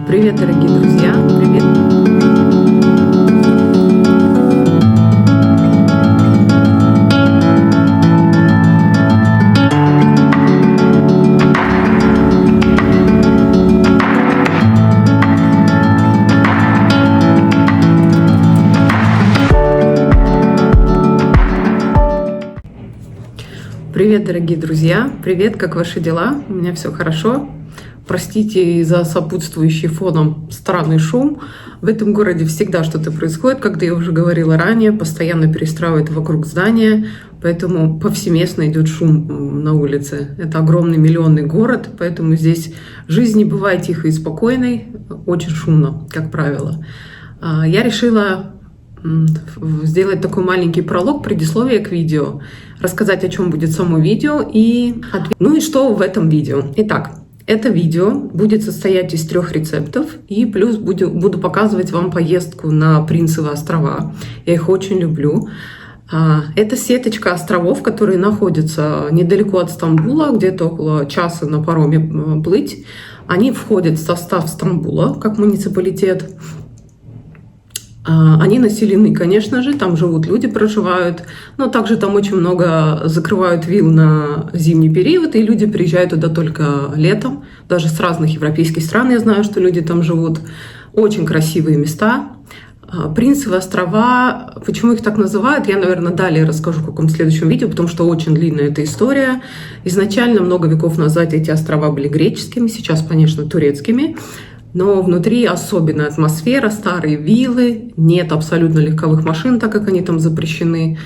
Привет, дорогие друзья! Привет! Привет, дорогие друзья! Привет, как ваши дела? У меня все хорошо. Простите за сопутствующий фоном странный шум. В этом городе всегда что-то происходит, как я уже говорила ранее, постоянно перестраивают вокруг здания, поэтому повсеместно идет шум на улице. Это огромный миллионный город, поэтому здесь жизнь не бывает тихой и спокойной, очень шумно, как правило. Я решила сделать такой маленький пролог, предисловие к видео, рассказать, о чем будет само видео ну и что в этом видео. Итак, это видео будет состоять из 3 рецептов, и плюс буду показывать вам поездку на Принцевы острова. Я их очень люблю. Это сеточка островов, которые находятся недалеко от Стамбула, где-то около часа на пароме плыть. Они входят в состав Стамбула, как муниципалитет. Они населены, конечно же, там живут люди, проживают, но также там очень много закрывают вилл на зимний период, и люди приезжают туда только летом, даже с разных европейских стран я знаю, что люди там живут. Очень красивые места. Принцевы острова, почему их так называют, я, наверное, далее расскажу в каком-то следующем видео, потому что очень длинная эта история. Изначально, много веков назад эти острова были греческими, сейчас, конечно, турецкими. Но внутри особенная атмосфера, старые виллы, нет абсолютно легковых машин, так как они там запрещены.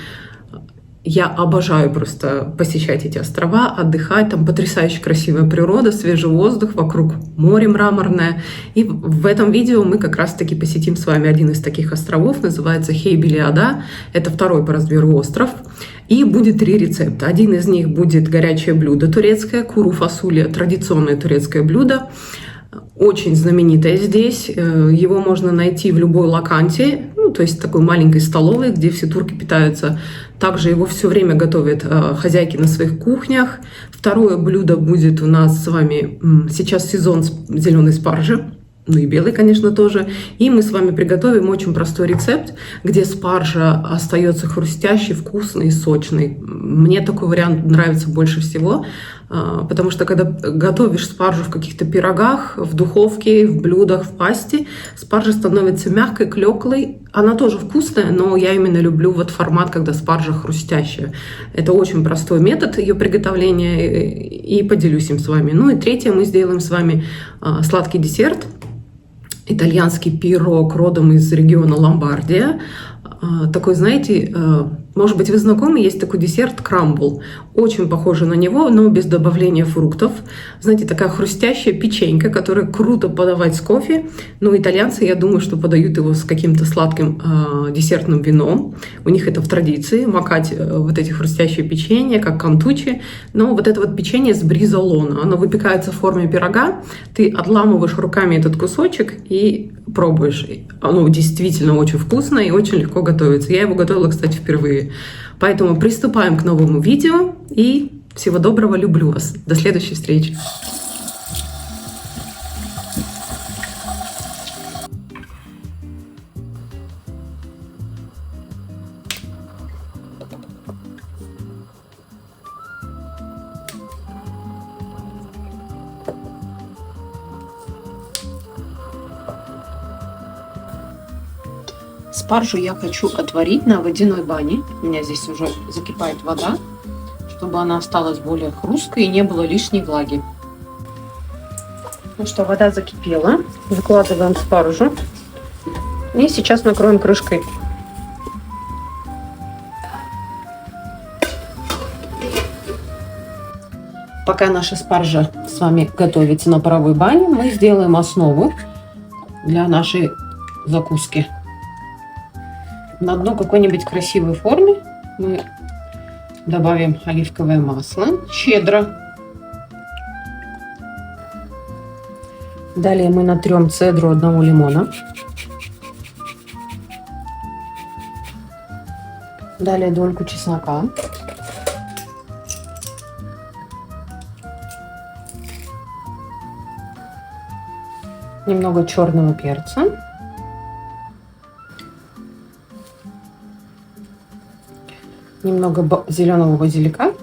Я обожаю просто посещать эти острова, отдыхать. Там потрясающе красивая природа, свежий воздух, вокруг море мраморное. И в этом видео мы как раз-таки посетим с вами один из таких островов, называется Хейбелиада. Это 2-й по размеру остров. И будет 3 рецепта. Один из них будет горячее блюдо турецкое, куру фасули, традиционное турецкое блюдо. Очень знаменитое здесь. Его можно найти в любой локанте, то есть такой маленькой столовой, где все турки питаются. Также его все время готовят хозяйки на своих кухнях. 2-е блюдо будет у нас с вами сейчас сезон зеленой спаржи. Ну и белый, конечно, тоже. И мы с вами приготовим очень простой рецепт, где спаржа остается хрустящей, вкусной и сочной. Мне такой вариант нравится больше всего, потому что когда готовишь спаржу в каких-то пирогах, в духовке, в блюдах, в пасте, спаржа становится мягкой, клеклой. Она тоже вкусная, но я именно люблю вот формат, когда спаржа хрустящая. Это очень простой метод ее приготовления, и поделюсь им с вами. Ну и 3-е мы сделаем с вами сладкий десерт. Итальянский пирог родом из региона Ломбардия. Такой, знаете, может быть, вы знакомы, есть такой десерт крамбл. Очень похоже на него, но без добавления фруктов. Знаете, такая хрустящая печенька, которую круто подавать с кофе. Но итальянцы, я думаю, что подают его с каким-то сладким десертным вином. У них это в традиции, макать вот эти хрустящие печенья, как кантучи. Но вот это вот печенье с бризолоно, оно выпекается в форме пирога. Ты отламываешь руками этот кусочек и пробуешь. Оно действительно очень вкусно и очень легко готовится. Я его готовила, кстати, впервые. Поэтому приступаем к новому видео. И всего доброго, люблю вас. До следующей встречи. Спаржу я хочу отварить на водяной бане. У меня здесь уже закипает вода, чтобы она осталась более хрусткой и не было лишней влаги. Ну что, вода закипела. Выкладываем спаржу. И сейчас накроем крышкой. Пока наша спаржа с вами готовится на паровой бане, мы сделаем основу для нашей закуски. На дно какой-нибудь красивой форме мы добавим оливковое масло, щедро. Далее мы натрем цедру 1 лимона. Далее дольку чеснока. Немного черного перца. Немного зеленого базилика.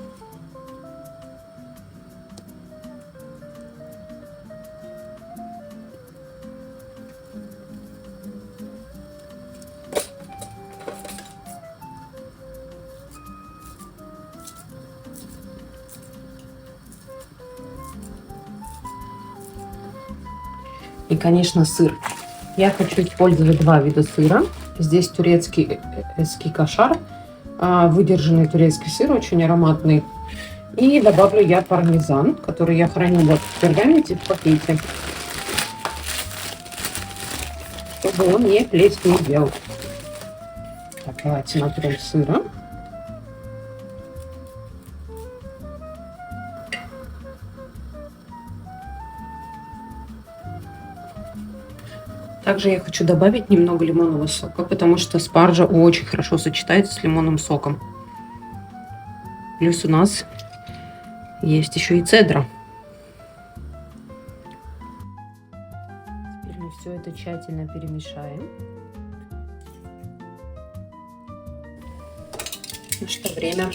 И, конечно, сыр. Я хочу использовать два вида сыра. Здесь турецкий кашар, выдержанный турецкий сыр, очень ароматный. И добавлю я пармезан, который я храню вот в пергаменте, в пакете, чтобы он не плесневел. Так, давайте натрем сыра. Также я хочу добавить немного лимонного сока, потому что спаржа очень хорошо сочетается с лимонным соком. Плюс у нас есть еще и цедра. Теперь мы все это тщательно перемешаем. Ну что, время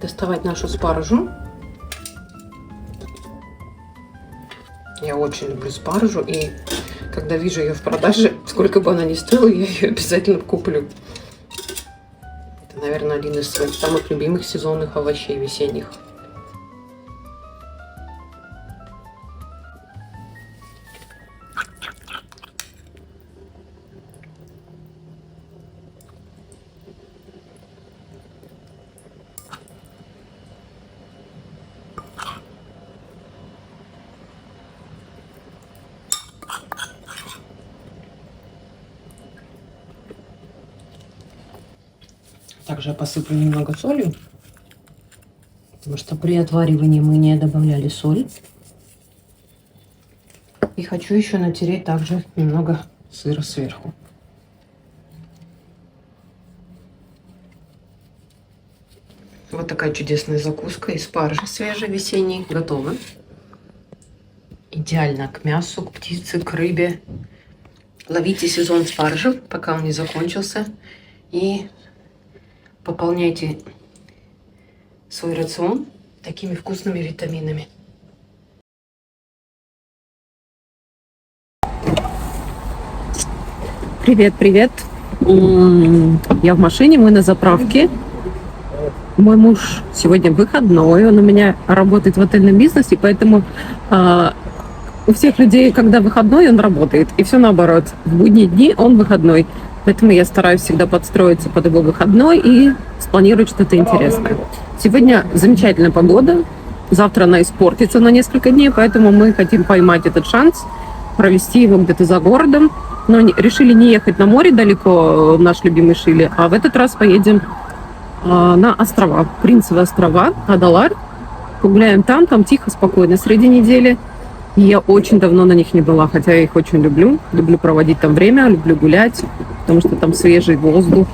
доставать нашу спаржу. Я очень люблю спаржу, и когда вижу ее в продаже, сколько бы она ни стоила, я ее обязательно куплю. Это, наверное, один из своих самых любимых сезонных овощей весенних. Также я посыплю немного солью, потому что при отваривании мы не добавляли соль. И хочу еще натереть также немного сыра сверху. Вот такая чудесная закуска из спаржи свежей, весенней, готова. Идеально к мясу, к птице, к рыбе. Ловите сезон спаржи, пока он не закончился. И пополняйте свой рацион такими вкусными витаминами. Привет, привет. Я в машине, мы на заправке. Мой муж сегодня выходной, он у меня работает в отельном бизнесе, поэтому у всех людей, когда выходной, он работает. И все наоборот. В будние дни он выходной. Поэтому я стараюсь всегда подстроиться под его выходной и спланировать что-то интересное. Сегодня замечательная погода. Завтра она испортится на несколько дней, поэтому мы хотим поймать этот шанс, провести его где-то за городом. Но решили не ехать на море далеко, наш любимый Шили, а в этот раз поедем на острова. Принцевы острова, Адалар. Погуляем там тихо, спокойно среди недели. И я очень давно на них не была, хотя я их очень люблю. Люблю проводить там время, люблю гулять, потому что там свежий воздух,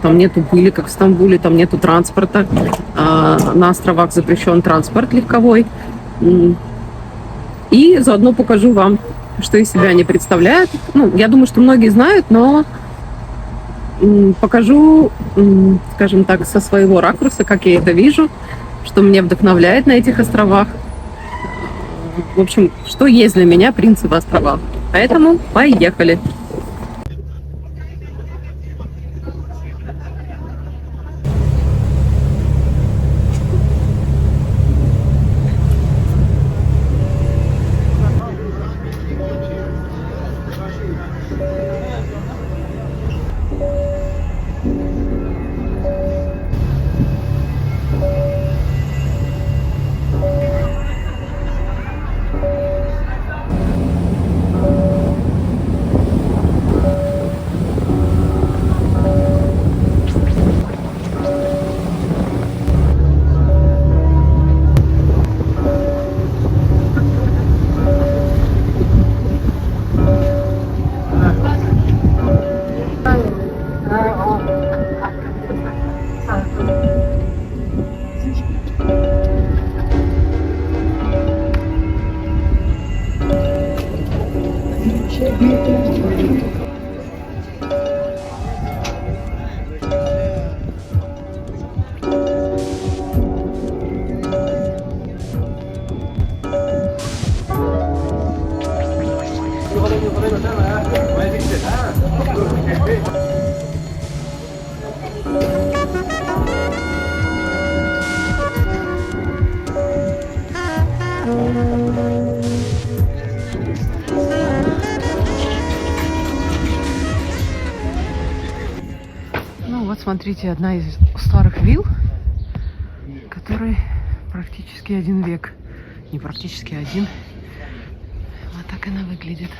там нету пыли, как в Стамбуле, там нету транспорта. На островах запрещен транспорт легковой. И заодно покажу вам, что из себя они представляют. Ну, я думаю, что многие знают, но покажу, скажем так, со своего ракурса, как я это вижу, что меня вдохновляет на этих островах. В общем, что есть для меня Принцевы острова. Поэтому поехали! Ну вот, смотрите, одна из старых вилл, которой практически 1 век. Не практически один. Вот так она выглядит.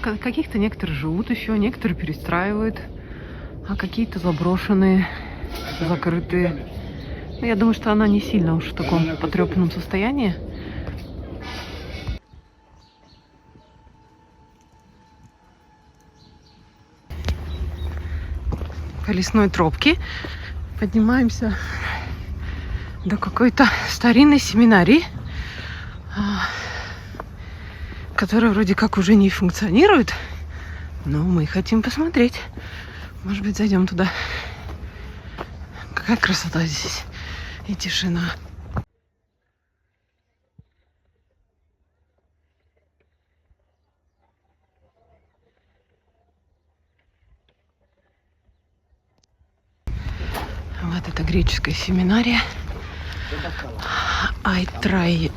Каких-то некоторые живут еще, некоторые перестраивают, а какие-то заброшенные, закрытые. Но я думаю, что она не сильно уж в таком потрепанном состоянии. По лесной тропке поднимаемся до какой-то старинной семинарии, которая вроде как уже не функционирует, но мы хотим посмотреть. Может быть, зайдем туда. Какая красота здесь и тишина. Вот это греческая семинария.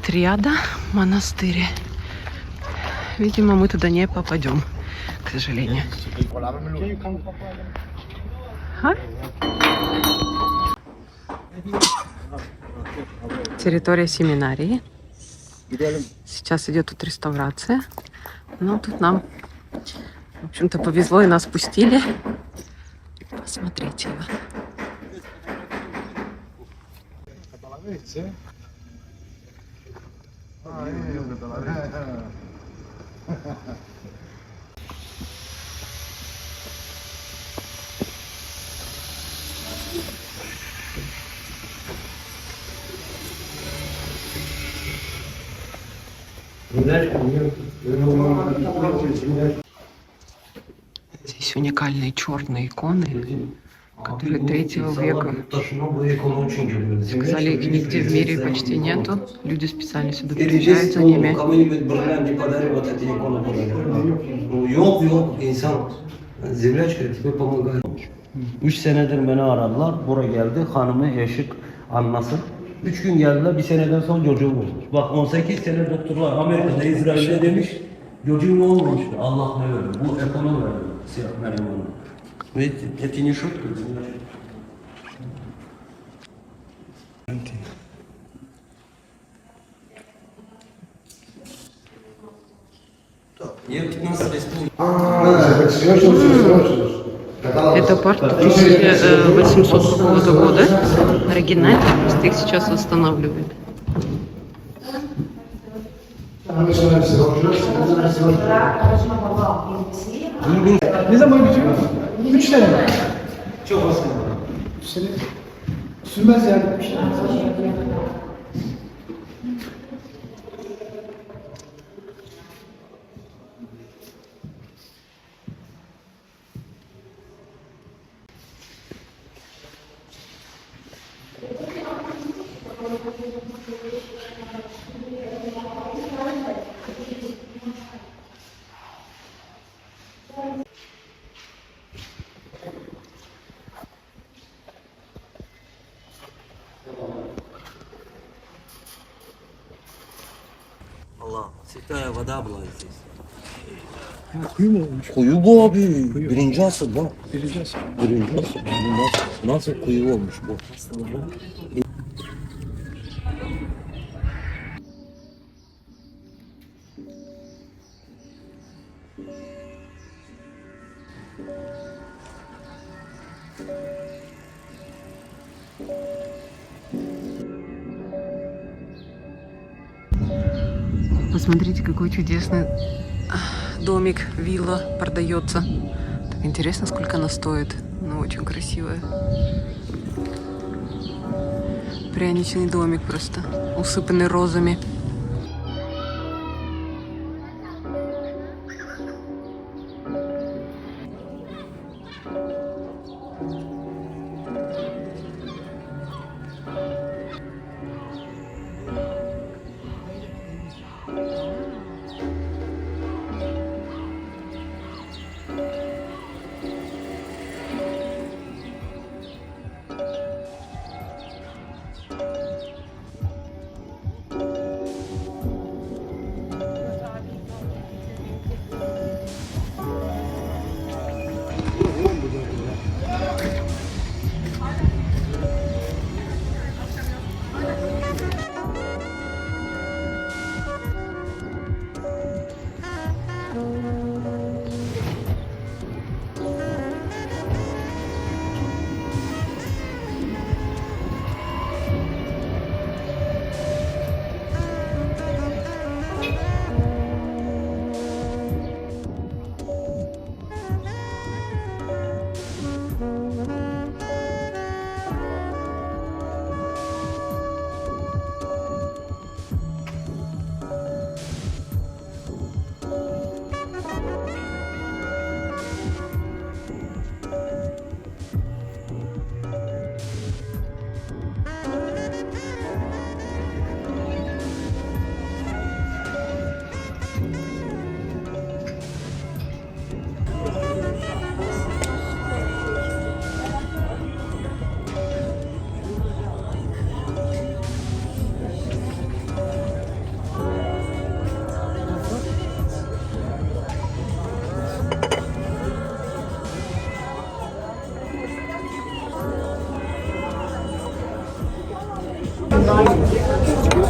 Триада монастырь. Видимо, мы туда не попадем, к сожалению. Территория семинарии. Сейчас идет тут реставрация. Но тут нам, в общем-то, повезло и нас пустили. Посмотрите его. Здесь уникальные черные иконы, которые 3 века. Сказали, их нигде в мире почти нету. Люди специально сюда приезжают за ними. Землячка тебе помогает. 3 senedir beni aradılar. Buraya geldi. Hanımı eşik anlasın. 3 gün geldiler. 1 seneden sonra çocuğum olmuş. Bak 18 sene doktorlar Amerika'da, İsrail'de demiş. Çocuğum olmamıştı. Allah ne verdi. Bu ekonomi verdi. Siyah Meryem Hanım. Ve это не шутка. Это парк 1800 какого-то года. Оригинальный, просто их сейчас восстанавливают. Ne zaman bitiyor? 3 sene. Çok az. 3 sene. Sürmez yani. Allah, Sirkaya вода была здесь. Kuyu mu olmuş? Kuyu bu abi. Birinci asır bak. Vereceğiz. Birinci asır. Nasıl kuyu olmuş bu? Посмотрите, какой чудесный домик, вилла продается. Так интересно, сколько она стоит. Ну, очень красивая. Пряничный домик просто, усыпанный розами.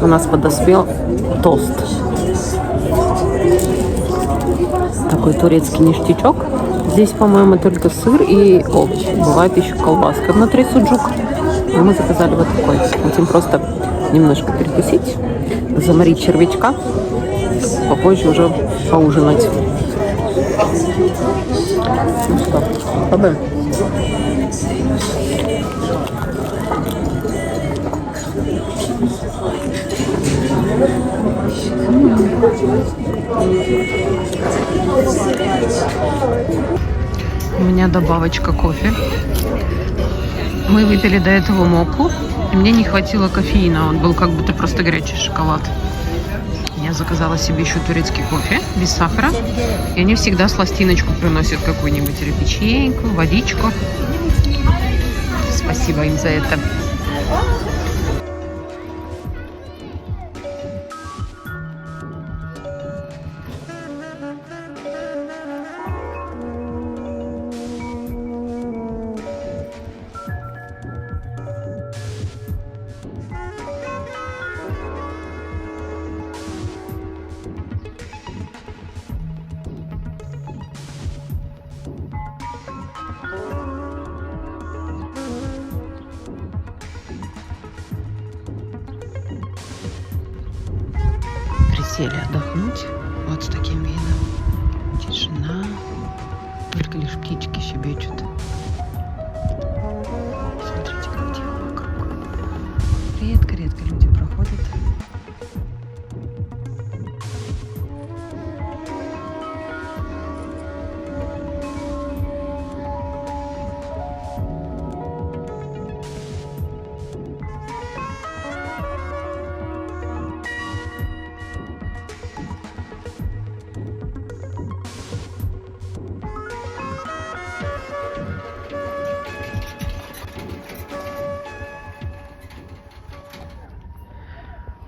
У нас подоспел тост. Такой турецкий ништячок. Здесь, по-моему, только сыр и овощи. Бывает еще колбаска внутри, суджук. Но мы заказали вот такой. Хотим просто немножко перекусить, заморить червячка, попозже уже поужинать. Ну что, пробуем. У меня добавочка кофе. Мы выпили до этого моку, и мне не хватило кофеина. Он был как будто просто горячий шоколад. Я заказала себе еще турецкий кофе без сахара. И они всегда сластиночку приносят какую-нибудь, или печеньку, водичку. Спасибо им за это. Сели отдохнуть вот с таким видом. Тишина, только лишь птички щебечут. Смотрите, как тихо вокруг. Редко-редко люди проходят.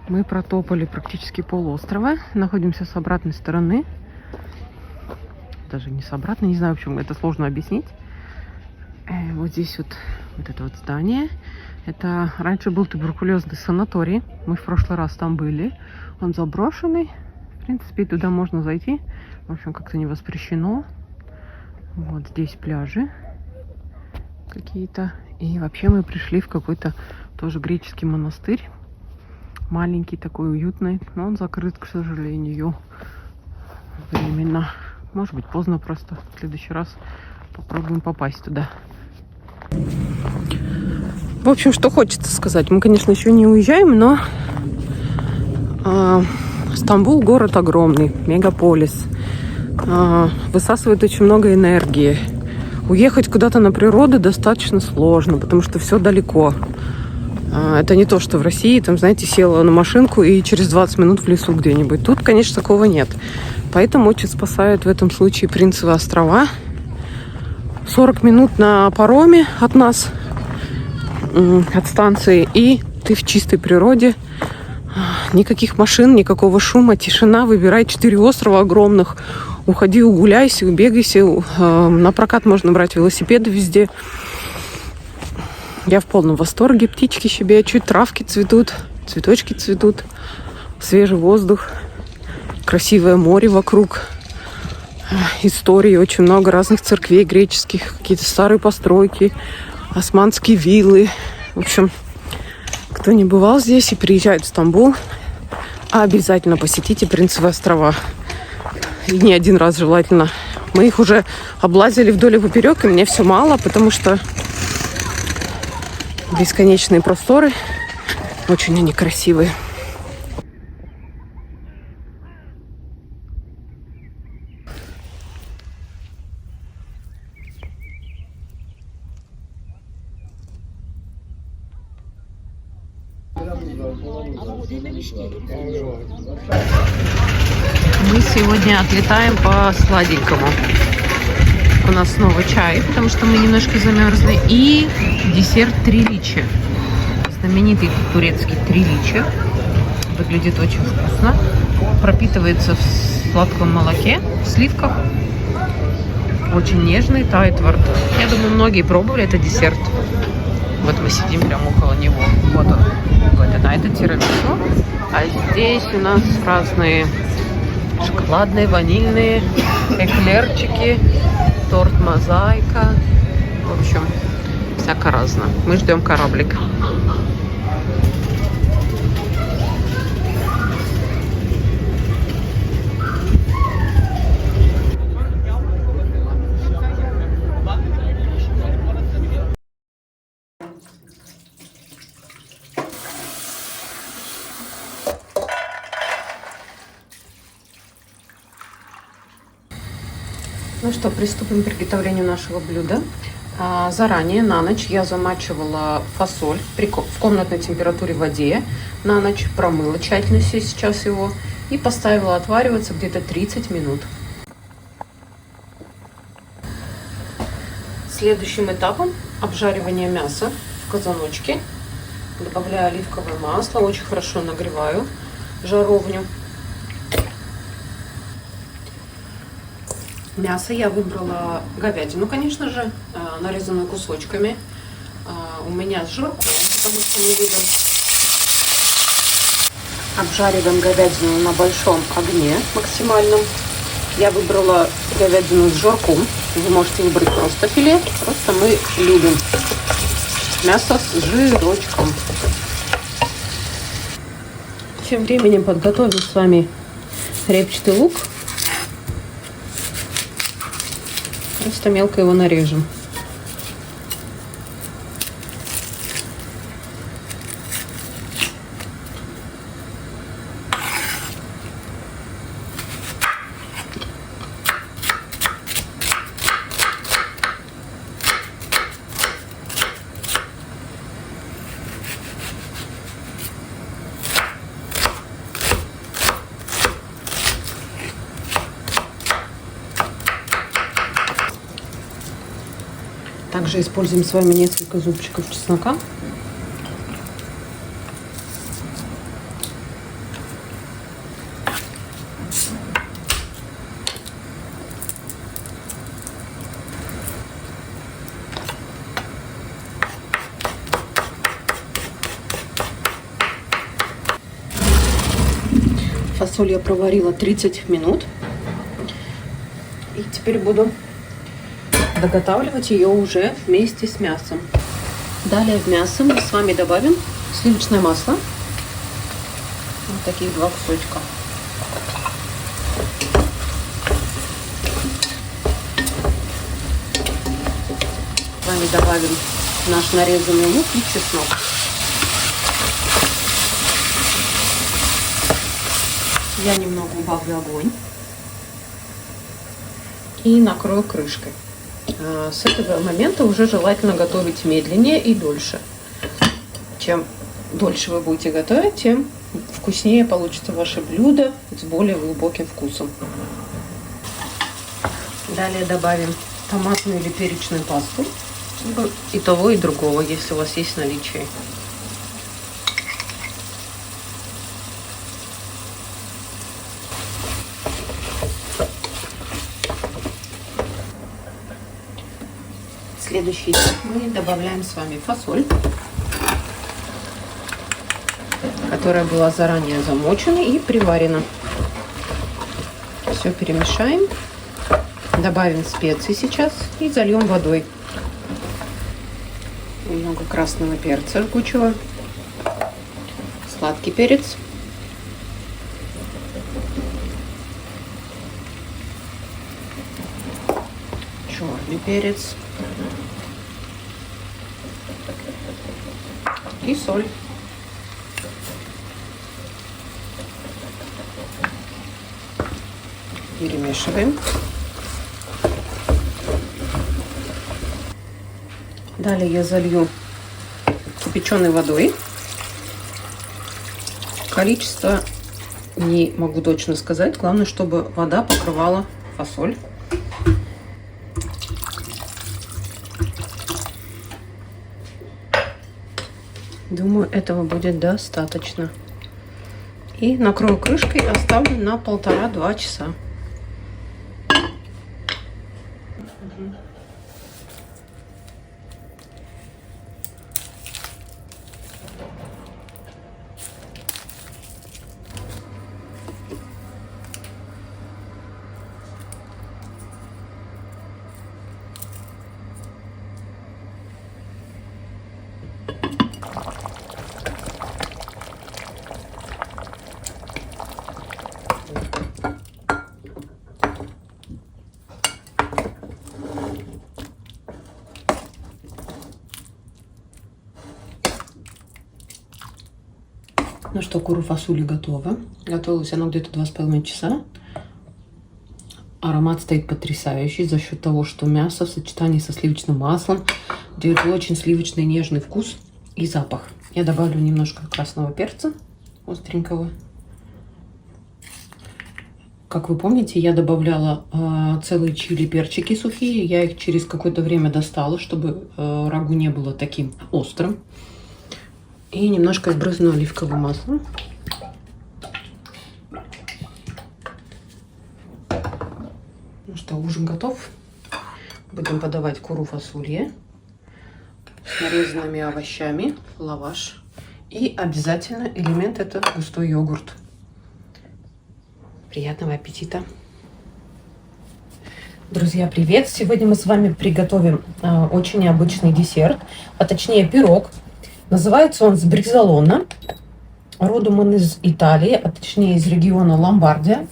Мы протопали практически полуострова. Находимся с обратной стороны. Даже не с обратной, не знаю, в общем, это сложно объяснить. Вот здесь вот это вот здание. Это раньше был туберкулезный санаторий. Мы в прошлый раз там были. Он заброшенный. В принципе, туда можно зайти. В общем, как-то не воспрещено. Вот здесь пляжи какие-то. И вообще мы пришли в какой-то тоже греческий монастырь. Маленький такой, уютный, но он закрыт, к сожалению, временно. Может быть, поздно просто. В следующий раз попробуем попасть туда. В общем, что хочется сказать. Мы, конечно, еще не уезжаем, но Стамбул город огромный, мегаполис. Высасывает очень много энергии. Уехать куда-то на природу достаточно сложно, потому что все далеко. Это не то, что в России, там, знаете, села на машинку и через 20 минут в лесу где-нибудь. Тут, конечно, такого нет. Поэтому очень спасают в этом случае Принцевы острова. 40 минут на пароме от нас, от станции, и ты в чистой природе. Никаких машин, никакого шума, тишина. Выбирай 4 острова огромных. Уходи, угуляйся, убегайся. На прокат можно брать велосипеды везде. Я в полном восторге. Птички щебечут, травки цветут, цветочки цветут, свежий воздух, красивое море вокруг, истории, очень много разных церквей греческих, какие-то старые постройки, османские виллы. В общем, кто не бывал здесь и приезжает в Стамбул, обязательно посетите Принцевы острова. И не один раз желательно. Мы их уже облазили вдоль и поперек, и мне все мало, потому что бесконечные просторы. Очень они красивые. Мы сегодня отлетаем по сладенькому. У нас снова чай, потому что мы немножко замерзли. И десерт триличи. Знаменитый турецкий триличи. Выглядит очень вкусно. Пропитывается в сладком молоке, в сливках. Очень нежный, тает во рту. Я думаю, многие пробовали этот десерт. Вот мы сидим прямо около него. Вот он. Вот это тирамису. А здесь у нас разные шоколадные, ванильные эклерчики, торт мозаика. В общем, всяко разно. Мы ждем кораблик. Ну что, приступим к приготовлению нашего блюда. Заранее на ночь я замачивала фасоль в комнатной температуре в воде. На ночь промыла тщательно сейчас его и поставила отвариваться где-то 30 минут. Следующим этапом обжаривание мяса в казаночке. Добавляю оливковое масло, очень хорошо нагреваю жаровню. Мясо я выбрала говядину, конечно же, нарезанную кусочками. У меня с жирком, потому что не любим. Обжариваем говядину на большом огне максимальном. Я выбрала говядину с жирком. Вы можете выбрать просто филе. Просто мы любим мясо с жирочком. Тем временем подготовим с вами репчатый лук. Просто мелко его нарежем. Также используем с вами несколько зубчиков чеснока. Фасоль я проварила 30 минут. И теперь буду доготавливать ее уже вместе с мясом. Далее в мясо мы с вами добавим сливочное масло. Вот таких 2 кусочка. С вами добавим наш нарезанный лук и чеснок. Я немного убавлю огонь и накрою крышкой. С этого момента уже желательно готовить медленнее и дольше. Чем дольше вы будете готовить, тем вкуснее получится ваше блюдо с более глубоким вкусом. Далее добавим томатную или перечную пасту. И того, и другого, если у вас есть в наличии. Следующий этап мы добавляем с вами фасоль, которая была заранее замочена и приварена. Все перемешаем, добавим специи сейчас и зальем водой. Немного красного перца жгучего, сладкий перец, черный перец и соль. Перемешиваем. Далее я залью кипяченой водой. Количество не могу точно сказать. Главное, чтобы вода покрывала фасоль. Думаю, этого будет достаточно. И накрою крышкой, оставлю на 1,5-2 часа. Ну что, куру фасоли готова. Готовилась она где-то 2,5 часа. Аромат стоит потрясающий за счет того, что мясо в сочетании со сливочным маслом дает очень сливочный нежный вкус и запах. Я добавлю немножко красного перца остренького. Как вы помните, я добавляла целые чили перчики сухие. Я их через какое-то время достала, чтобы рагу не было таким острым. И немножко сбрызну оливковым маслом. Ну что, ужин готов. Будем подавать куру фасолье с нарезанными овощами, лаваш. И обязательно элемент — это густой йогурт. Приятного аппетита! Друзья, привет! Сегодня мы с вами приготовим очень необычный десерт, а точнее пирог. Называется он сбризолона. Родом он из Италии, а точнее из региона Ломбардия.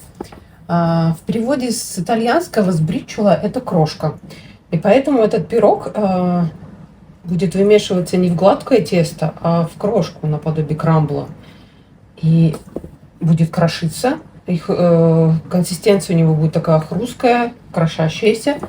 В переводе с итальянского сбричула это крошка. И поэтому этот пирог будет вымешиваться не в гладкое тесто, а в крошку наподобие крамбла. И будет крошиться. Консистенция у него будет такая хрусткая, крошащаяся.